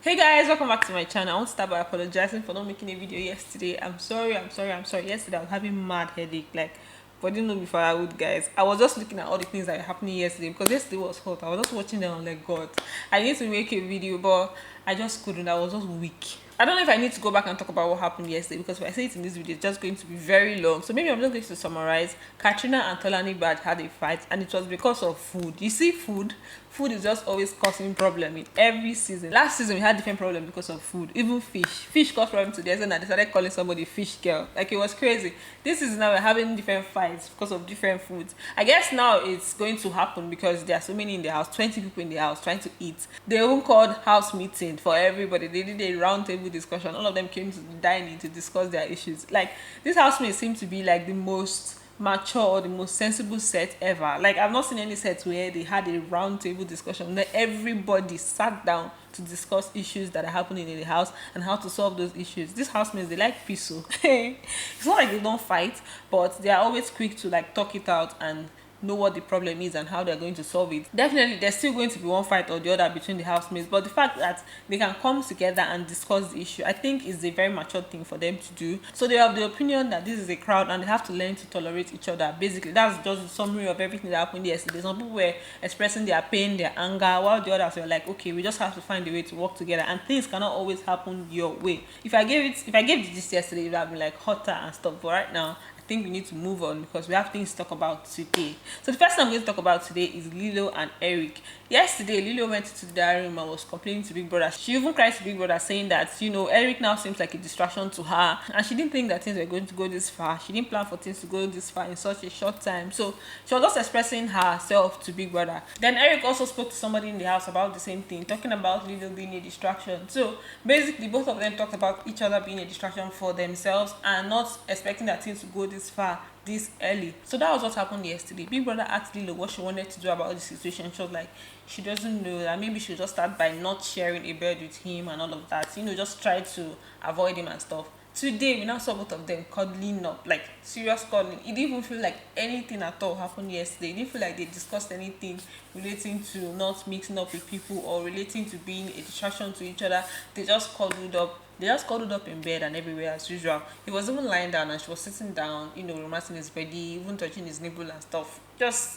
Hey guys, welcome back to my channel. I want to start by apologizing for not making a video yesterday. I'm sorry. Yesterday I was having mad headache, like, but didn't know before I would, guys. I was just looking at all the things that were happening yesterday because yesterday was hot. I was just watching them. I'm like, God, I need to make a video, but I just couldn't. I was just weak. I don't know if I need to go back and talk about what happened yesterday because if I say it in this video, it's just going to be very long. So maybe I'm just going to summarize. Katrina and Tolani Bad had a fight, and it was because of food. You see, food is just always causing problem in every season. Last season we had different problem because of food. Even fish caused problem to the extent that they started calling somebody fish girl. Like, it was crazy. This season now we're having different fights because of different foods. I guess now it's going to happen because there are so many in the house, 20 people in the house trying to eat. They even called house meeting for everybody. They did a round table discussion. All of them came to the dining to discuss their issues. Like, this housemate seemed to be like the most mature or the most sensible set ever. Like, I've not seen any sets where they had a round table discussion that everybody sat down to discuss issues that are happening in the house and how to solve those issues. These housemates, they like peace. So it's not like they don't fight, but they are always quick to like talk it out and know what the problem is and how they're going to solve it. Definitely there's still going to be one fight or the other between the housemates, but the fact that they can come together and discuss the issue, I think, is a very mature thing for them to do. So they have the opinion that this is a crowd and they have to learn to tolerate each other. Basically, that's just the summary of everything that happened yesterday. Some people were expressing their pain, their anger, while the others were like, okay, we just have to find a way to work together, and things cannot always happen your way. If I gave this yesterday, it would have been like hotter and stuff, but right now I think we need to move on because we have things to talk about today. So the first thing I'm going to talk about today is Lilo and Eric. Yesterday, Lilo went into the diary room and was complaining to Big Brother. She even cried to Big Brother, saying that, Eric now seems like a distraction to her, and she didn't think that things were going to go this far. She didn't plan for things to go this far in such a short time. So she was just expressing herself to Big Brother. Then Eric also spoke to somebody in the house about the same thing, talking about Lilo being a distraction. So basically, both of them talked about each other being a distraction for themselves and not expecting that things to go this far this early. So that was what happened yesterday. Big Brother asked Lilo what she wanted to do about the situation. She was like, she doesn't know, that maybe she'll just start by not sharing a bed with him and all of that, just try to avoid him and stuff. Today we now saw both of them cuddling up, like serious cuddling. It didn't even feel like anything at all happened yesterday. It didn't feel like they discussed anything relating to not mixing up with people or relating to being a distraction to each other. They just cuddled up. They just cuddled up in bed and everywhere as usual. He was even lying down and she was sitting down, romancing his body, even touching his nipple and stuff.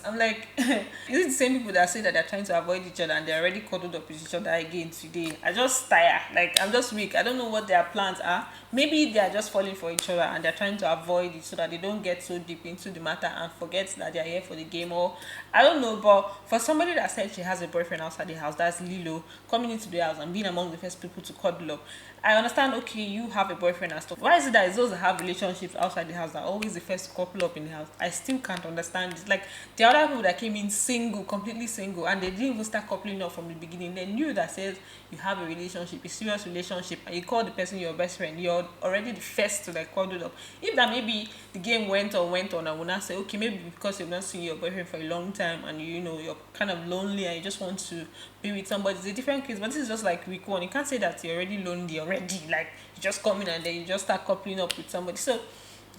I'm like, is it the same people that say that they're trying to avoid each other and they're already cuddled up with each other again today? I just tire. Like, I'm just weak. I don't know what their plans are. Maybe they are just falling for each other and they're trying to avoid it so that they don't get so deep into the matter and forget that they're here for the game. Or I don't know, but for somebody that said she has a boyfriend outside the house, that's Lilo, coming into the house and being among the first people to cuddle up. I understand, okay, you have a boyfriend and stuff. Why is it that it's those that have relationships outside the house that are always the first to couple up in the house? I still can't understand it. Like, the other people that came in single, completely single, and they didn't even start coupling up from the beginning. They knew that says you have a relationship, a serious relationship, and you call the person your best friend. You're already the first to like cuddle up. If that maybe the game went on, I would not say, okay, maybe because you've not seen your boyfriend for a long time and you're kind of lonely and you just want to be with somebody, it's a different case. But this is just like week one. You can't say that you're already lonely already. Like, you just come in and then you just start coupling up with somebody. So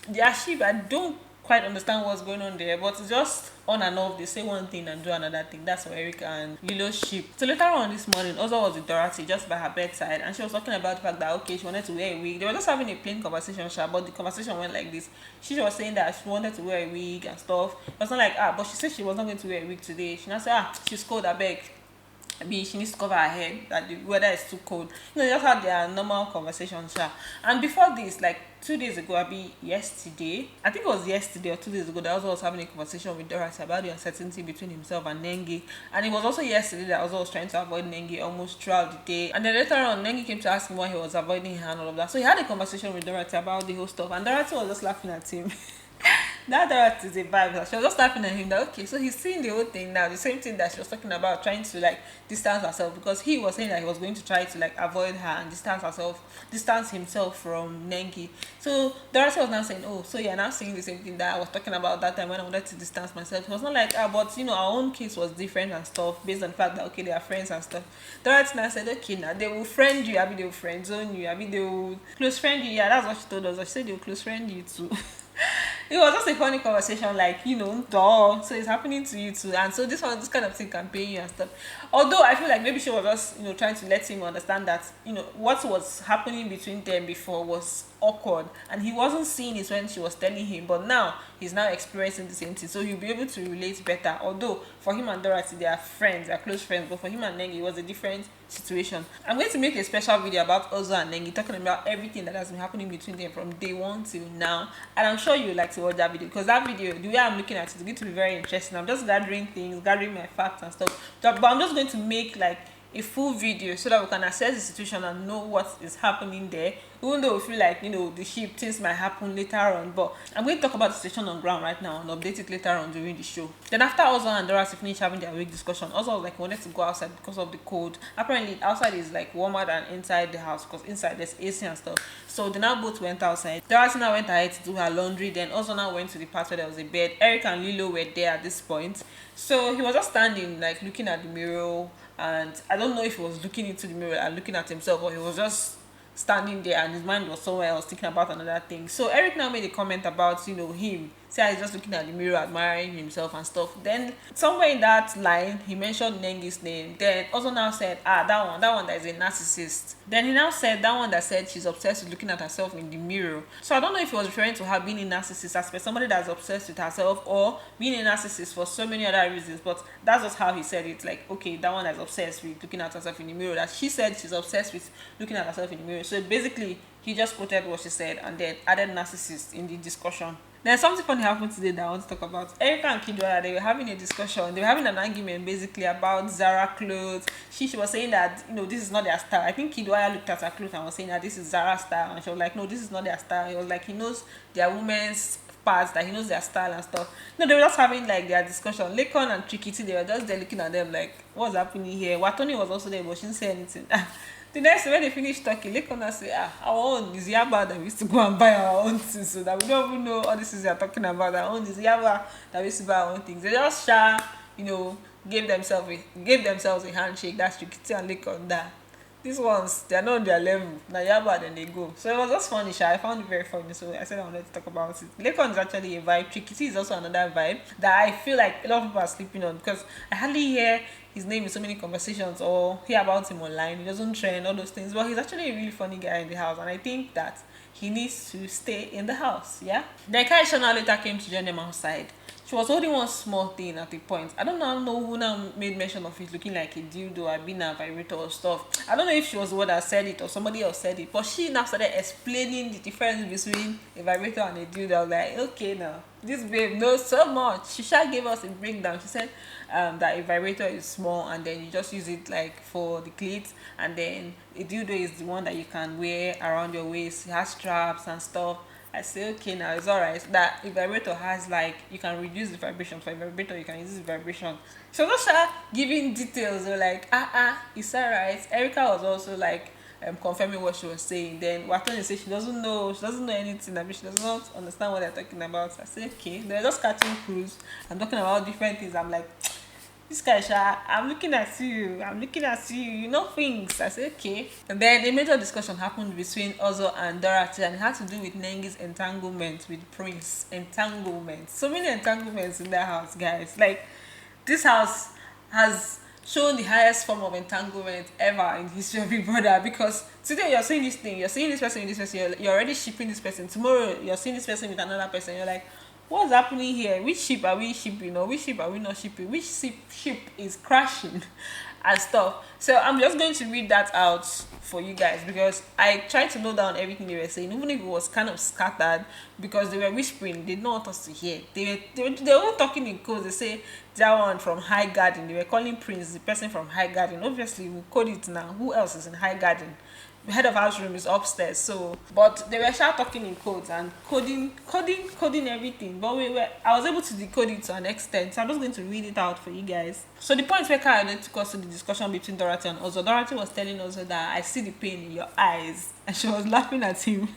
the archive, I don't quite understand what's going on there, but it's just on and off. They say one thing and do another thing. That's for Eric and Lilo's ship. So later on this morning, Ozo was with Dorothy just by her bedside, and she was talking about the fact that, okay, she wanted to wear a wig. They were just having a plain conversation, but the conversation went like this. She was saying that she wanted to wear a wig and stuff. It was not like, but she said she was not going to wear a wig today. She now said, she's cold, I beg. Maybe she needs to cover her head, that the weather is too cold. They just had their normal conversations. And before this, like 2 days ago, yesterday, I think it was yesterday or 2 days ago, that was having a conversation with Dorothy about the uncertainty between himself and Nengi. And it was also yesterday that Ozo was trying to avoid Nengi almost throughout the day. And then later on, Nengi came to ask him why he was avoiding her and all of that. So he had a conversation with Dorothy about the whole stuff, and Dorothy was just laughing at him. That Dorothy is a vibe. She was just laughing at him that, okay, so he's seeing the whole thing now, the same thing that she was talking about, trying to like distance herself, because he was saying that he was going to try to like avoid her and distance himself from Nengi. So Dorothy was now saying, oh, so you're now saying the same thing that I was talking about that time when I wanted to distance myself. It was not like, but our own case was different and stuff, based on the fact that, okay, they are friends and stuff. Dorothy now said, okay, now they will friend you, they will friend zone you, they will close friend you. Yeah, that's what she told us. She said they will close friend you too. It was just a funny conversation, like, duh. So it's happening to you too. And so this kind of thing can pain you and stuff. Although I feel like maybe she was just, trying to let him understand that, what was happening between them before was awkward. And he wasn't seeing it when she was telling him. But now he's now experiencing the same thing. So he'll be able to relate better. Although for him and Dorothy, they are friends, they are close friends. But for him and Nengi, it was a different situation. I'm going to make a special video about Ozo and Nengi, talking about everything that has been happening between them from day one till now. And I'm sure you would like to watch that video, because that video, the way I'm looking at it, is going to be very interesting. I'm just gathering things, gathering my facts and stuff. But I'm just going to make like a full video so that we can assess the situation and know what is happening there, even though we feel like the ship things might happen later on. But I'm going to talk about the situation on ground right now and update it later on during the show. Then after Ozo and Dorothy finished having their week discussion, Ozo was like, wanted to go outside because of the cold. Apparently outside is like warmer than inside the house, because inside there's AC and stuff. So they now both went outside. Dorothy now went ahead to do her laundry. Then Ozo now went to the part where there was a bed. Eric and Lilo were there at this point. So he was just standing, like looking at the mirror, and I don't know if he was looking into the mirror and looking at himself, or he was just standing there and his mind was somewhere else thinking about another thing. So Eric now made a comment about him, say he's just looking at the mirror admiring himself and stuff. Then somewhere in that line he mentioned Nengi's name. Then also now said, that one that is a narcissist. Then he now said that one that said she's obsessed with looking at herself in the mirror. So I don't know if he was referring to her being a narcissist as somebody that's obsessed with herself, or being a narcissist for so many other reasons. But that's just how he said it, like, okay, that one that's obsessed with looking at herself in the mirror, that she said she's obsessed with looking at herself in the mirror. So basically he just quoted what she said and then added narcissist in the discussion. Then something funny happened today that I want to talk about. Erica and Kiddwaya, they were having a discussion. They were having an argument basically about Zara clothes. She was saying that, this is not their style. I think Kiddwaya looked at her clothes and was saying that this is Zara's style. And she was like, no, this is not their style. He was like, he knows their women's parts, that he knows their style and stuff. They were just having like their discussion. Laycon and Tricky, they were just there looking at them like, what's happening here? Watoni was also there, but she didn't say anything. The next, when they finished talking, Laycon say, our own is Yaba that we used to go and buy our own things, so that we don't even know all this is they're talking about. Our own is Yaba that we used to buy our own things. They just gave themselves a handshake. That's Tricky and Laycon that. These ones, they're not on their level. Now Yaba, then they go. So it was just funny, I found it very funny. So I said I wanted to talk about it. Laycon is actually a vibe. Tricky is also another vibe that I feel like a lot of people are sleeping on, because I hardly hear his name in so many conversations or hear about him online. He doesn't trend, all those things. But he's actually a really funny guy in the house, and I think that he needs to stay in the house. Yeah. Then Kaisha now later came to join them outside. She was holding one small thing at the point. I don't know who now made mention of it looking like a dildo or a vibrator or stuff. I don't know if she was the one that said it or somebody else said it, but she now started explaining the difference between a vibrator and a dildo. I was like, okay, now this babe knows so much. She gave us a breakdown. She said that a vibrator is small, and then you just use it like for the clit, and then a dildo is the one that you can wear around your waist. It has straps and stuff. I say, okay, now it's alright. That a vibrator has, like, you can reduce the vibration. For a vibrator, you can use the vibration. So just giving details. They're like, it's alright. Erica was also like confirming what she was saying. Then Watoni said she doesn't know anything. I mean, she does not understand what they're talking about. I say, okay, they're just catching cruise and talking about different things. I'm like, this guy, I'm looking at you, things. I said, okay. And then a major discussion happened between Ozo and Dorothy, and it had to do with Nengi's entanglement with Prince. Entanglement. So many entanglements in that house, guys. Like, this house has shown the highest form of entanglement ever in the history of Big Brother, because today you're seeing this thing, you're seeing this person with this person, you're already shipping this person. Tomorrow, you're seeing this person with another person. You're like, what's happening here? Which ship are we shipping, or which ship are we not shipping? Which ship is crashing and stuff? So I'm just going to read that out for you guys, because I tried to note down everything they were saying, even if it was kind of scattered, because they were whispering. They did not want us to hear. They were talking in codes. They say that one from High Garden. They were calling Prince the person from High Garden. Obviously, we'll code it now. Who else is in High Garden? The head of house room is upstairs. So, but they were talking in codes and coding everything. But I was able to decode it to an extent. So I'm just going to read it out for you guys. So the point where Kyle took us to the discussion between Dorothy and Ozo. Dorothy was telling Ozo that I see the pain in your eyes, and she was laughing at him.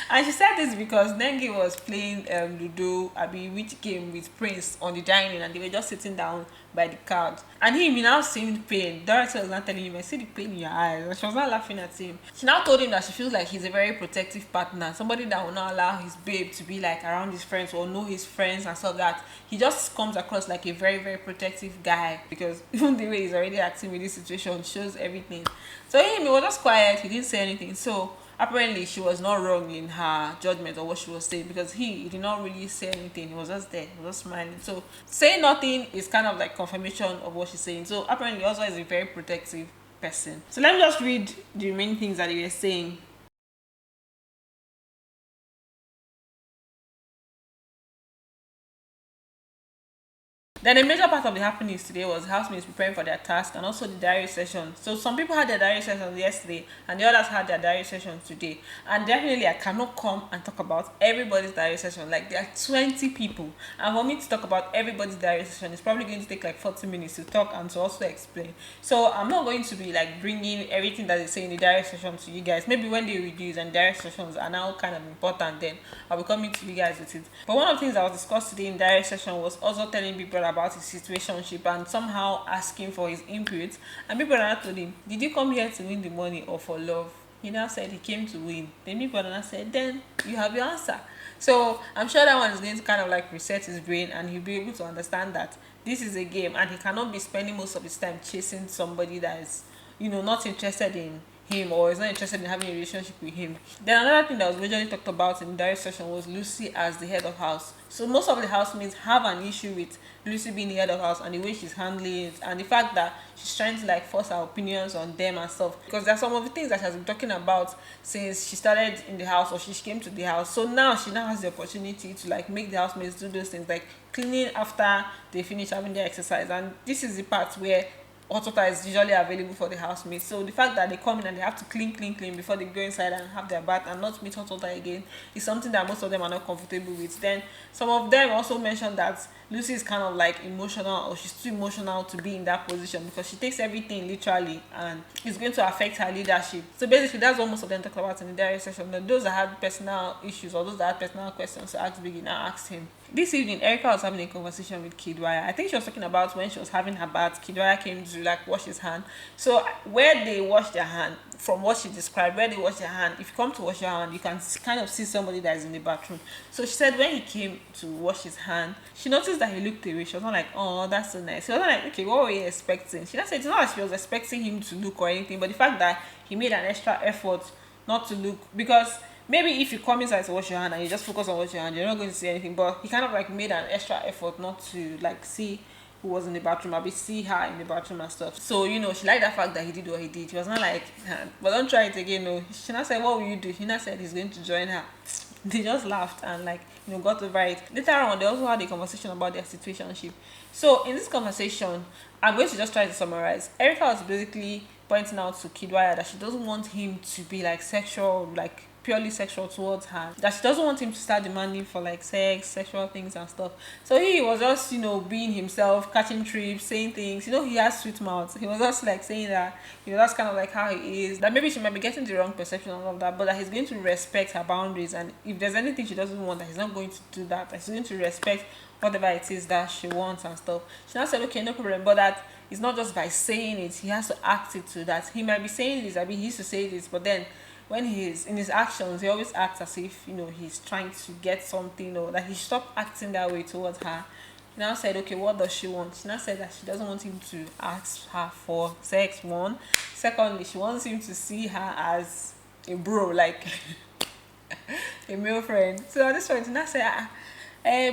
And she said this because Nengi was playing Ludo, which game with Prince on the dining, and they were just sitting down by the couch. And he now seemed pain. Dorothy was not telling him, I see the pain in your eyes. And she was not laughing at him. She now told him that she feels like he's a very protective partner. Somebody that will not allow his babe to be like around his friends or know his friends and stuff, that he just comes across like a very, very protective guy. Because even the way he's already acting with this situation shows everything. So he was just quiet. He didn't say anything. So apparently she was not wrong in her judgment or what she was saying, because he did not really say anything. He was just there, he was just smiling. So saying nothing is kind of like confirmation of what she's saying. So apparently also is a very protective person. So let me just read the remaining things that they were saying. Then a major part of the happenings today was housemates preparing for their task and also the diary session. So some people had their diary sessions yesterday and the others had their diary sessions today. And definitely I cannot come and talk about everybody's diary session. Like there are 20 people. And for me to talk about everybody's diary session, it's probably going to take like 40 minutes to talk and to also explain. So I'm not going to be like bringing everything that they say in the diary session to you guys. Maybe when they reduce and diary sessions are now kind of important, then I'll be coming to you guys with it. But one of the things that was discussed today in diary session was also telling Big Brother about his situationship and somehow asking for his input. And Big Brother told him, did you come here to win the money or for love? He now said he came to win. Then Big Brother said, then you have your answer. So I'm sure that one is going to kind of like reset his brain and he'll be able to understand that this is a game and he cannot be spending most of his time chasing somebody that is, not interested in him or is not interested in having a relationship with him. Then another thing that was majorly talked about in the direct session was Lucy as the head of house. So most of the housemates have an issue with Lucy being the head of house and the way she's handling it and the fact that she's trying to like force her opinions on them and stuff, because there are some of the things that she has been talking about since she started in the house or she came to the house. So now she now has the opportunity to like make the housemates do those things like cleaning after they finish having their exercise, and this is the part where hot water is usually available for the housemates. So the fact that they come in and they have to clean before they go inside and have their bath and not meet hot water again is something that most of them are not comfortable with. Then some of them also mentioned that Lucy is kind of like emotional, or she's too emotional to be in that position because she takes everything literally and it's going to affect her leadership. So basically that's what most of them talked about in the diary session. That those that had personal issues or those that had personal questions to ask Biggie now asked him. This evening, Erica was having a conversation with Kiddwaya. I think she was talking about when she was having her bath, Kiddwaya came to like wash his hand. So where they wash their hand, from what she described, where they wash their hand, if you come to wash your hand, you can kind of see somebody that is in the bathroom. So she said when he came to wash his hand, she noticed that he looked away. She was not like, oh, that's so nice. She was not like, okay, what were you expecting? She not said it's not like she was expecting him to look or anything, but the fact that he made an extra effort not to look, because maybe if you come inside to wash your hand and you just focus on washing your hand, you're not going to see anything. But he kind of like made an extra effort not to like see who was in the bathroom, maybe see her in the bathroom and stuff. So she liked the fact that he did what he did. He was not like, but don't try it again. No, she not said, what will you do? He not said he's going to join her. They just laughed and like got over it. Later on, they also had a conversation about their situationship. So in this conversation, I'm going to just try to summarize. Erica was basically pointing out to Kiddwaya that she doesn't want him to be like sexual, like purely sexual towards her, that she doesn't want him to start demanding for like sex, sexual things and stuff. So he was just being himself, catching trips, saying things. He has sweet mouth. He was just like saying that that's kind of like how he is, that maybe she might be getting the wrong perception and all of that, but that he's going to respect her boundaries, and if there's anything she doesn't want, that he's not going to do that he's going to respect whatever it is that she wants and stuff. She now said, okay, no problem, but that it's not just by saying it, he has to act it to that. He might be saying this, he used to say this, but then when he's in his actions, he always acts as if he's trying to get something, or that he stopped acting that way towards her. He now said, okay, what does she want? She now said that she doesn't want him to ask her for sex, one. Secondly, she wants him to see her as a bro, like a male friend. So at this point, he now said,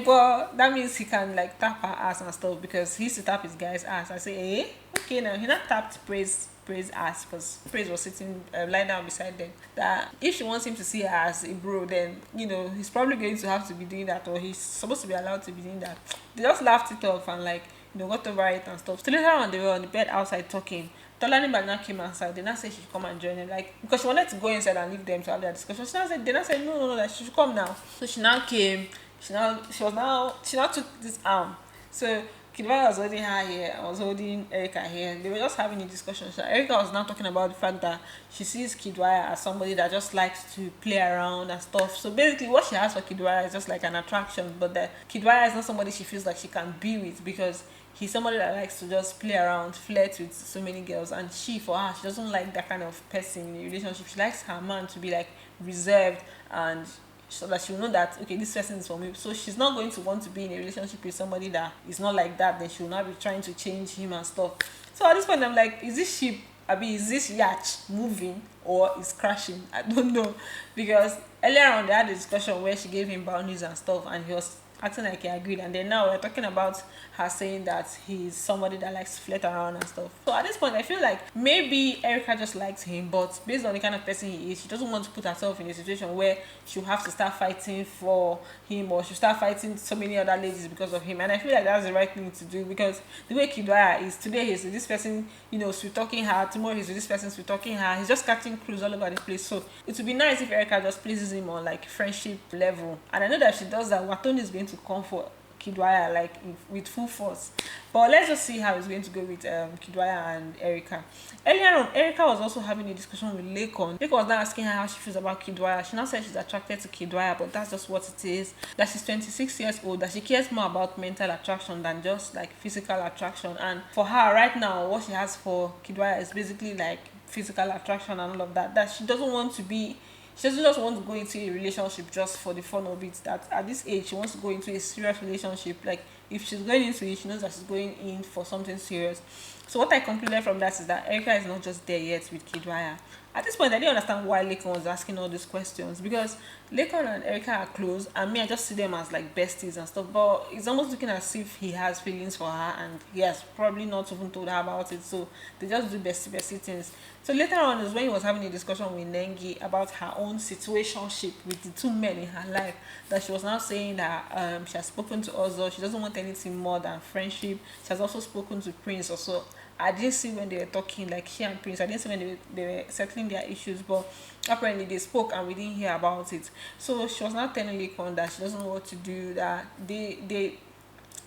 but that means he can like tap her ass and stuff, because he used to tap his guy's ass. I say, okay, now he not tapped Praise ass, because Praise was sitting lying down beside them. That if she wants him to see her as a bro, then he's probably going to have to be doing that, or he's supposed to be allowed to be doing that. They just laughed it off and like got over it and stuff. So later on, they were on the bed outside talking. Tolani Bana came outside. They now said she should come and join them, like, because she wanted to go inside and leave them to have their discussion. They now said no, that she should come now. So she now came. She now took this arm. So Kiddwaya was holding her here, I was holding Erica here. They were just having a discussion. So Erica was now talking about the fact that she sees Kiddwaya as somebody that just likes to play around and stuff. So basically what she has for Kiddwaya is just like an attraction, but that Kiddwaya is not somebody she feels like she can be with, because he's somebody that likes to just play around, flirt with so many girls, and for her, she doesn't like that kind of person in a relationship. She likes her man to be like reserved, and so that she'll know that okay, this person is for me. So she's not going to want to be in a relationship with somebody that is not like that. Then she will not be trying to change him and stuff. So at this point, I'm like, is this ship? I mean, is this yacht moving or is crashing? I don't know, because earlier on they had a discussion where she gave him boundaries and stuff, and he was acting like he agreed, and then now we're talking about her saying that he's somebody that likes to flirt around and stuff. So at this point, I feel like maybe Erica just likes him, but based on the kind of person he is, she doesn't want to put herself in a situation where she'll have to start fighting for him, or she'll start fighting so many other ladies because of him. And I feel like that's the right thing to do, because the way Kiddwaya is today, he's with this person, sweet talking her, tomorrow he's with this person sweet talking her, he's just catching clues all over the place. So it would be nice if Erica just pleases him on like friendship level. And I know that if she does that, Watoni is going to come for Kiddwaya like with full force. But let's just see how it's going to go with Kiddwaya and Erica. Earlier on, Erica was also having a discussion with Laycon. Laycon was now asking her how she feels about Kiddwaya. She now said she's attracted to Kiddwaya, but that's just what it is. That she's 26 years old, that she cares more about mental attraction than just like physical attraction. And for her right now, what she has for Kiddwaya is basically like physical attraction and all of that. That she doesn't want to be, she doesn't just want to go into a relationship just for the fun of it. That at this age she wants to go into a serious relationship. Like if she's going into it, she knows that she's going in for something serious. So what I concluded from that is that Erica is not just there yet with Kiddwaya. At this point, I didn't understand why Laycon was asking all these questions, because Laycon and Erica are close, and me, I just see them as like besties and stuff. But it's almost looking as if he has feelings for her, and he has probably not even told her about it. So they just do bestie things. So later on is when he was having a discussion with Nengi about her own situationship with the two men in her life. That she was now saying that she has spoken to Ozo, she doesn't want anything more than friendship. She has also spoken to Prince also. I didn't see when they were talking, like she and Prince. I didn't see when they were settling their issues, but apparently they spoke and we didn't hear about it. So she was not telling Laycon that she doesn't know what to do, that she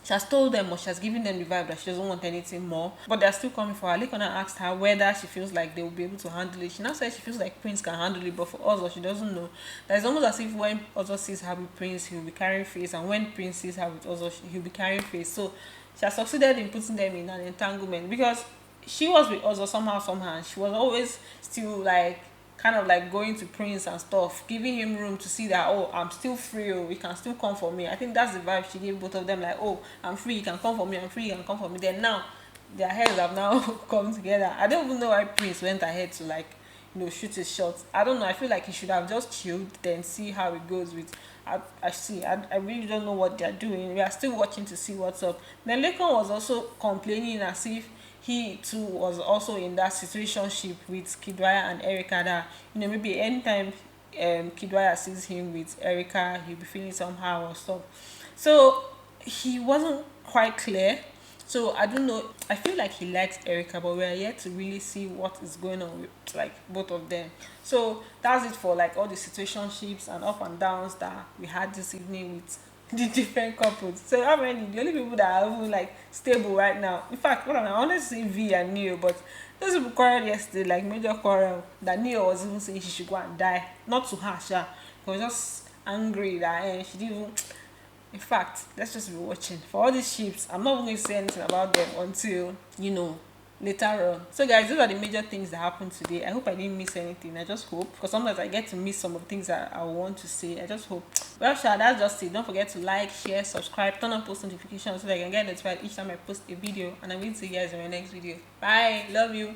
has told them, or she has given them the vibe that she doesn't want anything more, but they're still coming for her. Laycon asked her whether she feels like they will be able to handle it. She now said she feels like Prince can handle it, but for Ozo, she doesn't know. That it's almost as if when Ozo sees her with Prince, he'll be carrying face, and when Prince sees her with Ozo, he'll be carrying face. So she has succeeded in putting them in an entanglement, because she was with Ozo somehow, and she was always still like kind of like going to Prince and stuff, giving him room to see that, oh, I'm still free, oh, you can still come for me. I think that's the vibe she gave both of them, like, oh, I'm free, you can come for me, I'm free, you can come for me. Then now their heads have now come together. I don't even know why Prince went ahead to like shoot his shot. I don't know. I feel like he should have just chilled, then see how it goes with. I really don't know what they're doing. We are still watching to see what's up. Then Laycon was also complaining as if he too was also in that situationship with Kiddwaya and Erica, that maybe anytime Kiddwaya sees him with Erica, he'll be feeling somehow or stuff. So he wasn't quite clear. So I don't know. I feel like he likes Erica, but we're yet to really see what is going on with like both of them. So that's it for like all the situationships and up and downs that we had this evening with the different couples. So how many? The only people that are even like stable right now. In fact, I want to see V and Neo, but those people quarreled yesterday, like major quarrel. That Neo was even saying she should go and die. Not to her, sha. He was just angry that she didn't even. In fact, let's just be watching. For all these ships, I'm not even going to say anything about them until, later on. So guys, those are the major things that happened today. I hope I didn't miss anything. I just hope, because sometimes I get to miss some of the things that I want to say. I just hope. Well, sure, that's just it. Don't forget to like, share, subscribe, turn on post notifications so that I can get notified each time I post a video. And I'm going to see you guys in my next video. Bye. Love you.